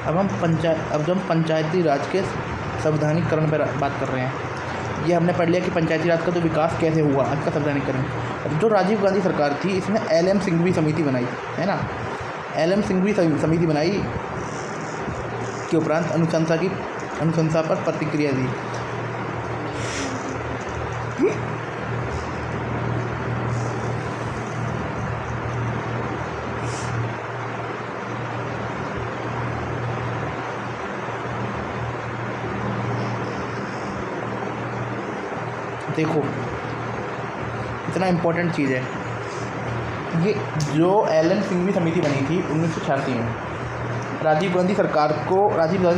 अब जब हम पंचायती राज के संवैधानिकरण पर बात कर रहे हैं, ये हमने पढ़ लिया कि पंचायती राज का जो विकास कैसे हुआ, आज का संवैधानिकरण। जो राजीव गांधी सरकार थी, इसमें एल.एम. सिंघवी समिति बनाई, है ना। एल.एम. सिंघवी समिति बनाई के उपरांत अनुशंसा पर प्रतिक्रिया दी। देखो इतना इम्पोर्टेंट चीज़ है ये। जो एल.एम. सिंघवी समिति बनी थी 1986 में, राजीव गांधी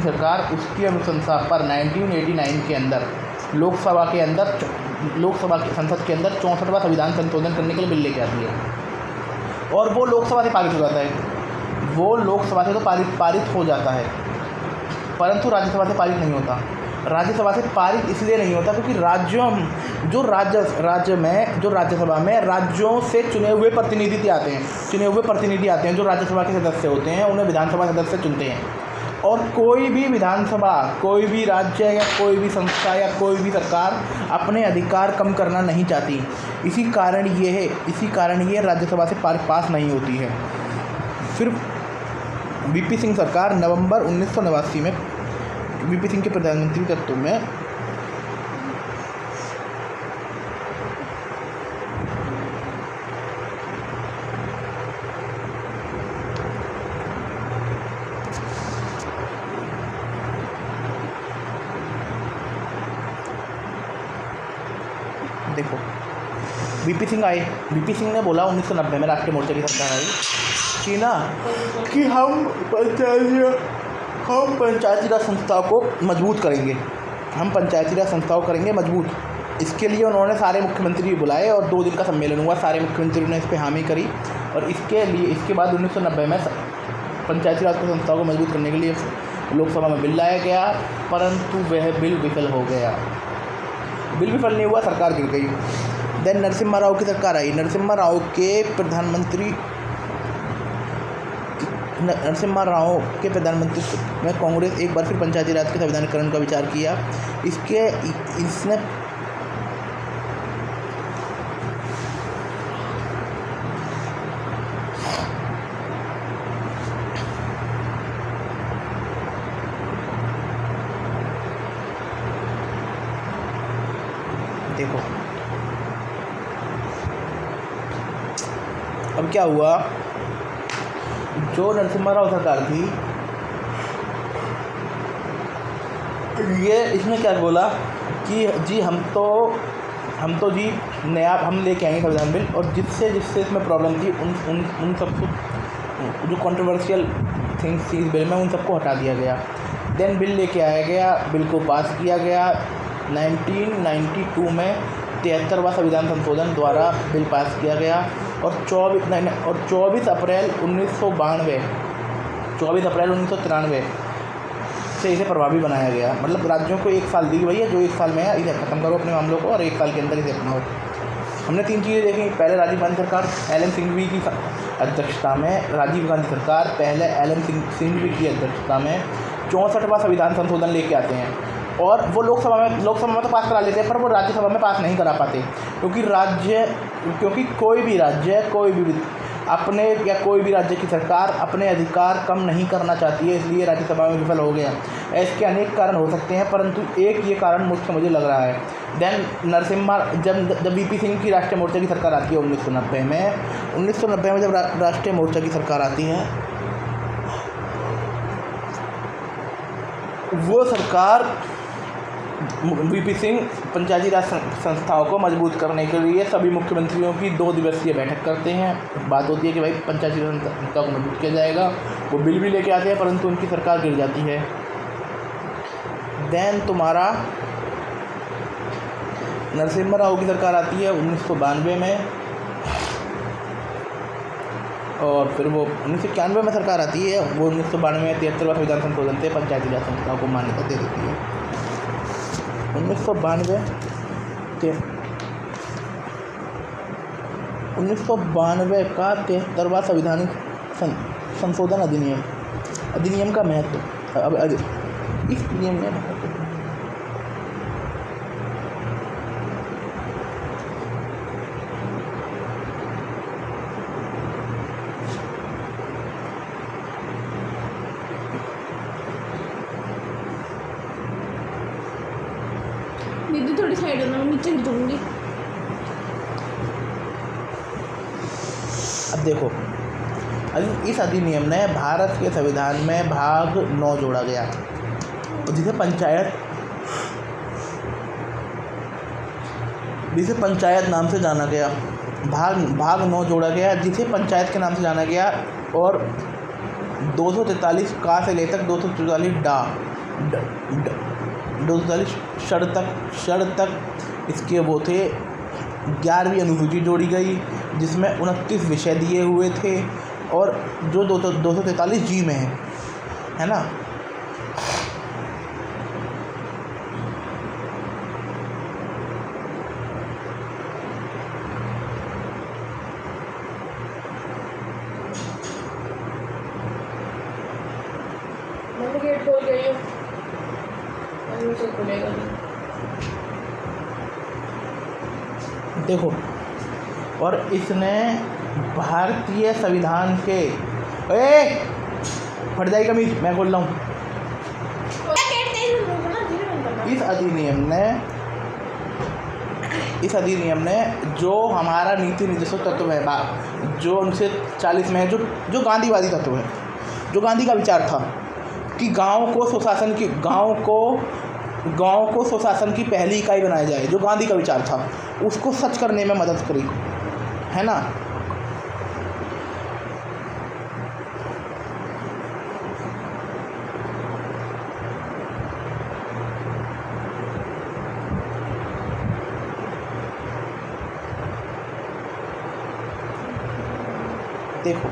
सरकार उसकी अनुशंसा पर 1989 के अंदर लोकसभा की संसद के अंदर 64वां संविधान संशोधन करने के लिए बिल लेके आती है, और वो लोकसभा से पारित हो जाता है। वो लोकसभा से तो पारित हो जाता है, परंतु राज्यसभा से पारित नहीं होता। राज्यसभा से पारित इसलिए नहीं होता क्योंकि राज्यसभा में राज्यों से चुने हुए प्रतिनिधि आते हैं जो राज्यसभा के सदस्य होते हैं, उन्हें विधानसभा सदस्य चुनते हैं। और कोई भी विधानसभा, कोई भी राज्य या कोई भी संस्था या कोई भी सरकार अपने अधिकार कम करना नहीं चाहती। इसी कारण ये राज्यसभा से पास नहीं होती है। फिर वीपी सिंह सरकार नवंबर 1989 में वीपी सिंह के प्रधानमंत्री तत्व में देखो वीपी सिंह आए। वीपी सिंह ने बोला 1990 में राष्ट्रीय मोर्चा की सरकार आई कि हम पंचायती राज संस्थाओं को मजबूत करेंगे, मजबूत। इसके लिए उन्होंने सारे मुख्यमंत्री बुलाए और 2 दिन का सम्मेलन हुआ। सारे मुख्यमंत्रियों ने इस पर हामी करी, और इसके बाद 1990 में पंचायती राज की संस्थाओं को मजबूत करने के लिए लोकसभा में बिल लाया गया, परंतु वह बिल विफल हो गया। बिल विफल नहीं हुआ, सरकार गिर गई। देन नरसिम्हा राव की सरकार आई। नरसिम्हा राव के प्रधानमंत्री में कांग्रेस एक बार फिर पंचायती राज के संविधानीकरण का विचार किया। इसने देखो अब क्या हुआ। जो नरसिम्हा राव सरकार थी, ये इसने क्या बोला कि जी हम तो जी नया हम लेके आएंगे संविधान बिल, और जिससे इसमें प्रॉब्लम थी उन सबको, जो कंट्रोवर्शियल थिंग्स थी इस बिल में, उन सबको हटा दिया गया। देन बिल लेके आया गया, बिल को पास किया गया। 1992 में 73वां संविधान संशोधन द्वारा बिल पास किया गया, और 24 अप्रैल 1993 से इसे प्रभावी बनाया गया। मतलब राज्यों को 1 साल दी गई है, जो 1 साल में है इसे ख़त्म करो अपने मामलों को, और 1 साल के अंदर इसे अपनाओ। हमने 3 चीज़ें देखी। पहले राजीव गांधी सरकार एल.एम. सिंघवी की अध्यक्षता में, राजीव गांधी सरकार पहले एल.एम. सिंघवी की अध्यक्षता में 64वां संविधान संशोधन लेके आते हैं, और वो लोकसभा में तो पास करा लेते हैं, पर वो राज्यसभा में पास नहीं करा पाते, क्योंकि कोई भी राज्य की सरकार अपने अधिकार कम नहीं करना चाहती है, इसलिए राज्यसभा में विफल हो गया। इसके अनेक कारण हो सकते हैं, परंतु एक ये कारण मुझे लग रहा है। देन जब वीपी सिंह की राष्ट्रीय मोर्चा की सरकार आती है 1990 में जब राष्ट्रीय मोर्चा की सरकार आती है, वो सरकार वीपी सिंह पंचायती राज संस्थाओं को मजबूत करने के लिए सभी मुख्यमंत्रियों की 2 दिवसीय बैठक करते हैं। बात होती है कि भाई पंचायती राज संस्थाओं को मजबूत किया जाएगा। वो बिल भी लेके आते हैं, परंतु उनकी सरकार गिर जाती है। देन तुम्हारा नरसिम्हा राव की सरकार आती है 1992 में, और फिर वो 1991 में सरकार आती है। वो 1992 में 73वां संविधान संशोधन से पंचायती राज संस्थाओं को मान्यता दे देती है। 1992 का 73वां संविधानिक संशोधन अधिनियम अधिनियम का महत्व। अब इस अधिनियम में दीदी थोड़ी साइड होना, मैं नीचे गिर जाऊंगी। अब देखो, इस अधिनियम ने भारत के संविधान में भाग 9 जोड़ा गया, जिसे पंचायत नाम से जाना गया। भाग 9 जोड़ा गया, जिसे पंचायत के नाम से जाना गया। और 243 का से लेकर 243 षड तक इसके वो थे। 11वीं अनुसूची जोड़ी गई, जिसमें 29 विषय दिए हुए थे, और जो 243 जी में है ना। गेट खोल गई हो, मुझे खुलेगा नहीं। देखो, और इसने भारतीय संविधान के फट जाएगी कमीज, मैं बोल रहा हूँ। इस अधिनियम ने जो हमारा नीति निर्देशक तत्व है, जो उनसे 40 में है, जो गांधीवादी तत्व है, जो गांधी का विचार था कि गांव को स्वशासन की पहली इकाई बनाया जाए, जो गांधी का विचार था, उसको सच करने में मदद करी, है ना। देखो,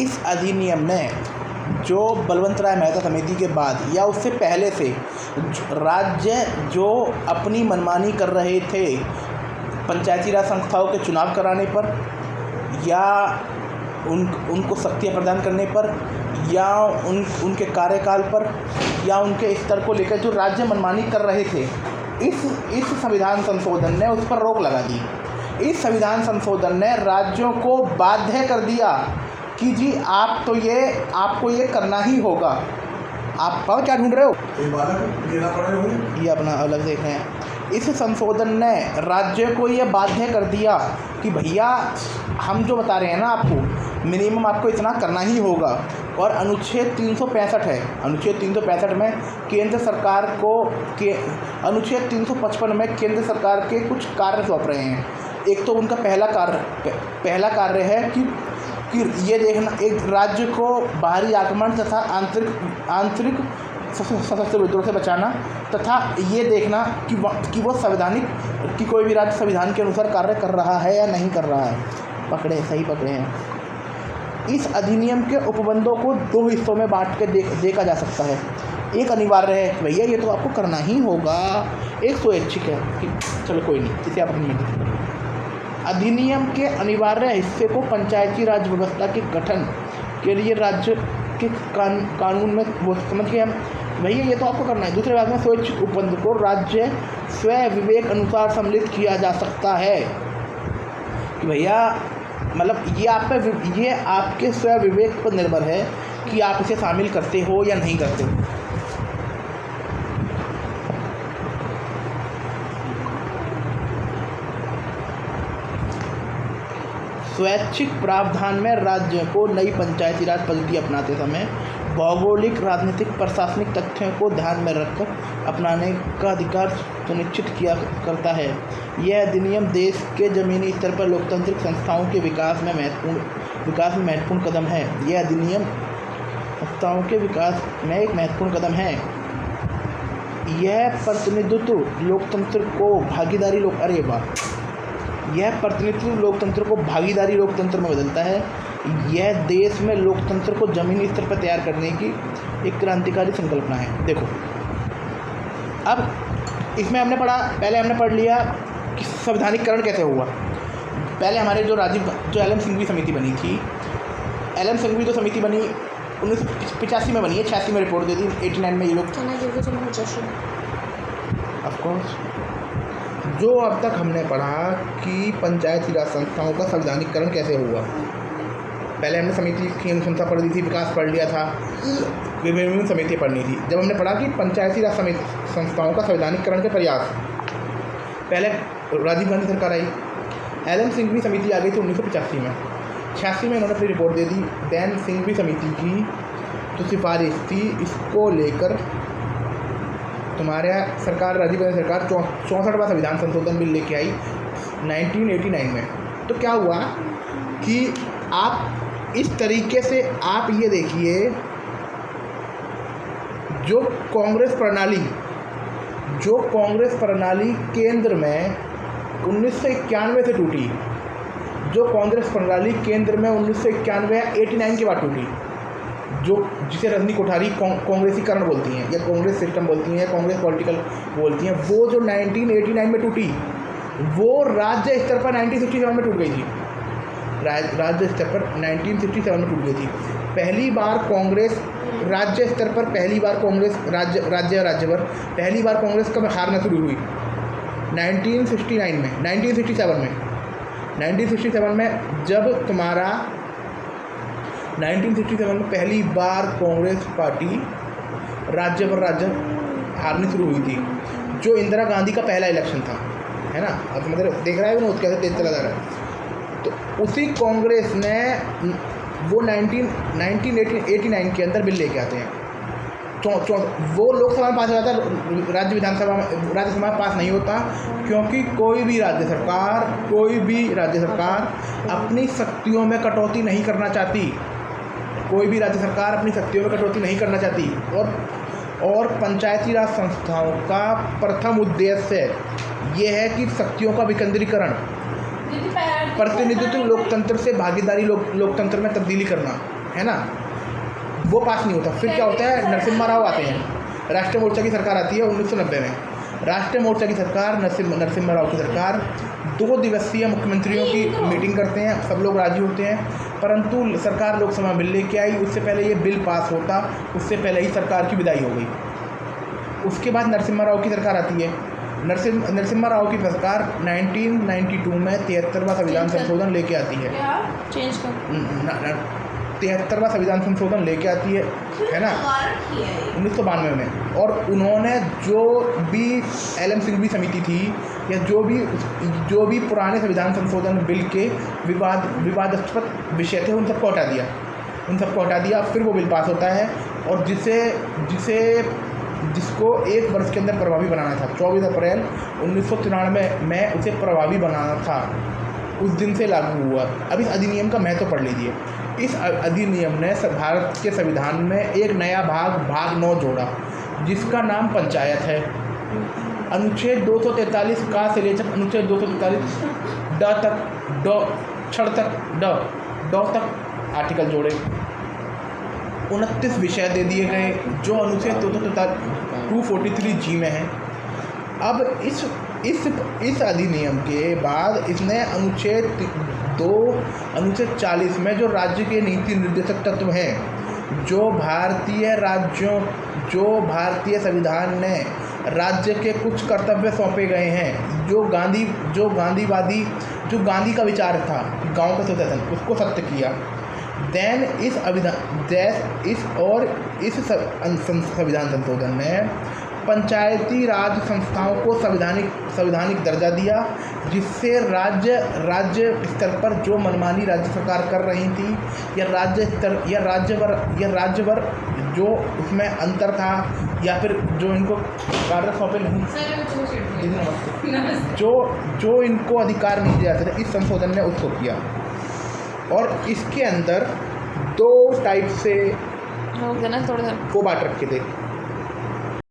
इस अधिनियम ने जो बलवंतराय मेहता समिति के बाद या उससे पहले से राज्य जो अपनी मनमानी कर रहे थे पंचायती राज संस्थाओं के चुनाव कराने पर, या उनको शक्तियाँ प्रदान करने पर, या उनके कार्यकाल पर, या उनके स्तर को लेकर जो राज्य मनमानी कर रहे थे, इस संविधान संशोधन ने उस पर रोक लगा दी। इस संविधान संशोधन ने राज्यों को बाध्य कर दिया कि जी आपको ये करना ही होगा। आप पाओ क्या ढूंढ रहे हो, ये अपना अलग देख रहे हैं। इस संशोधन ने राज्य को ये बाध्य कर दिया कि भैया हम जो बता रहे हैं ना आपको, मिनिमम आपको इतना करना ही होगा। और अनुच्छेद 365 है, अनुच्छेद 365 में केंद्र सरकार को अनुच्छेद 355 में केंद्र सरकार के कुछ कार्य सौंप रहे हैं। एक तो उनका पहला कार्य है कि ये देखना, एक राज्य को बाहरी आक्रमण तथा आंतरिक सशस्त्र विद्रोह से बचाना, तथा ये देखना कि वो कोई भी राज्य संविधान के अनुसार कार्य कर रहा है या नहीं कर रहा है। सही पकड़े हैं। इस अधिनियम के उपबंधों को 2 हिस्सों में बांट के देखा जा सकता है। एक अनिवार्य है, भैया ये तो आपको करना ही होगा। एक स्वैच्छिक है कि चलो कोई नहीं, इसे आप अपनी मर्जी। अधिनियम के अनिवार्य हिस्से को पंचायती राज व्यवस्था के गठन के लिए राज्य के कानून में वो समझ गए हम, भैया ये तो आपको करना है। दूसरे भाग में स्वैच्छिक उपबंध को राज्य स्वयं विवेक अनुसार सम्मिलित किया जा सकता है कि भैया मतलब ये आपके स्वयं विवेक पर निर्भर है कि आप इसे शामिल करते हो या नहीं करते। स्वैच्छिक प्रावधान में राज्य को नई पंचायती राज पद्धति अपनाते समय भौगोलिक, राजनीतिक, प्रशासनिक तथ्यों को ध्यान में रखकर अपनाने का अधिकार सुनिश्चित करता है। यह अधिनियम देश के ज़मीनी स्तर पर लोकतांत्रिक संस्थाओं के विकास में महत्वपूर्ण कदम है। यह अधिनियम संस्थाओं के विकास में एक महत्वपूर्ण कदम है। यह प्रतिनिधित्व लोकतंत्र को भागीदारी लोकतंत्र में बदलता है। यह देश में लोकतंत्र को ज़मीनी स्तर पर तैयार करने की एक क्रांतिकारी संकल्पना है। देखो, अब इसमें पहले हमने पढ़ लिया कि संवैधानिकरण कैसे हुआ। पहले हमारे जो एल एम सिंघवी समिति बनी थी, एल एम सिंघवी जो समिति बनी 1985 में बनी है, 86 में रिपोर्ट दी थी, 89 में ये लोग चना गिर के चलो जश्न। ऑफकोर्स। जो अब तक हमने पढ़ा कि पंचायती राज संस्थाओं का संवैधानिकरण कैसे हुआ, पहले हमने समिति की अनुशंसा पढ़ ली थी, विकास पढ़ लिया था, विभिन्न समितियाँ पढ़नी थी। जब हमने पढ़ा कि पंचायती राज संस्थाओं का संवैधानिकरण के प्रयास, पहले राजीव गांधी सरकार आई, एलन सिंघवी समिति आ गई थी 1985 में, 86 में इन्होंने अपनी रिपोर्ट दे दी। दैन सिंघवी समिति की जो सिफारिश थी, इसको लेकर तुम्हारे सरकार, राजीव गांधी सरकार 64वां संविधान संशोधन बिल लेके आई 1989 में। तो क्या हुआ कि आप इस तरीके से आप ये देखिए, जो कांग्रेस प्रणाली केंद्र में 1991 से टूटी, जो कांग्रेस प्रणाली केंद्र में 1991 या 89 के बाद टूटी, जो जिसे रजनी कोठारी कांग्रेसीकरण बोलती हैं या कांग्रेस सिस्टम बोलती हैं या कांग्रेस पॉलिटिकल बोलती हैं, वो जो 1989 में टूटी, वो राज्य स्तर पर 1967 में टूट गई थी। राज्य स्तर पर 1967 में टूट गई थी। पहली बार कांग्रेस राज्य स्तर पर, पहली बार कांग्रेस राज्यभर पहली बार कांग्रेस कब हारना शुरू हुई? 1967 में जब तुम्हारा 1967 में पहली बार कांग्रेस पार्टी राज्य हारनी शुरू हुई थी, जो इंदिरा गांधी का पहला इलेक्शन था, है ना। अब मतलब देख रहा है ना कैसे तेज चला जा रहा है। तो उसी कांग्रेस ने वो 1989 के अंदर बिल लेके आते हैं। वो लोकसभा में पास हो जाता है, राज्यसभा में पास नहीं होता, क्योंकि कोई भी राज्य सरकार अपनी शक्तियों में कटौती नहीं करना चाहती। और पंचायती राज संस्थाओं का प्रथम उद्देश्य ये है कि शक्तियों का विकेंद्रीकरण, प्रतिनिधित्व लोकतंत्र से भागीदारी लोकतंत्र में तब्दीली करना, है ना। वो पास नहीं होता। फिर क्या होता है, नरसिम्हा राव आते हैं, राष्ट्रीय मोर्चा की सरकार आती है 1990 में। राष्ट्रीय मोर्चा की सरकार, नरसिम्हा राव की सरकार 2 दिवसीय मुख्यमंत्रियों की मीटिंग करते हैं, सब लोग राजी होते हैं, परंतु सरकार लोकसभा बिल लेके आई, उससे पहले ये बिल पास होता, उससे पहले ही सरकार की विदाई हो गई। उसके बाद नरसिम्हा राव की सरकार आती है। नरसिम्हा राव की सरकार 1992 में 73वां संविधान संशोधन लेके आती है। 73वां संविधान संशोधन लेके आती है ना, 1992 में। और उन्होंने जो भी एलन सिंघवी समिति थी या जो भी पुराने संविधान संशोधन बिल के विवादास्पद विषय थे, उन सबको हटा दिया। फिर वो बिल पास होता है, और जिसको 1 वर्ष के अंदर प्रभावी बनाना था, 24 अप्रैल 1993 में उसे प्रभावी बनाना था, उस दिन से लागू हुआ। अब इस अधिनियम का महत्व पढ़ लीजिए। इस अधिनियम ने भारत के संविधान में एक नया भाग 9 जोड़ा, जिसका नाम पंचायत है। अनुच्छेद 243 का से लेकर अनुच्छेद 243 ड तक आर्टिकल जोड़े, 29 विषय दे दिए गए, जो अनुच्छेद 243G में है। अब इस अधिनियम के बाद इसने अनुच्छेद 40 में जो राज्य के नीति निर्देशक तत्व हैं, जो भारतीय संविधान ने राज्य के कुछ कर्तव्य सौंपे गए हैं, जो गांधी का विचार था, गांव का स्वतंत्र, उसको सत्य किया। देन इस संविधान संशोधन में पंचायती राज संस्थाओं को संवैधानिक दर्जा दिया, जिससे राज्य स्तर पर जो मनमानी राज्य सरकार कर रही थी, या राज्य भर जो उसमें अंतर था, या फिर जो इनको कार्य सौंपे नहीं, जो इनको अधिकार नहीं दिया जाते थे, इस संशोधन ने उसको किया। और इसके अंदर 2 टाइप से को बांट रखे थे।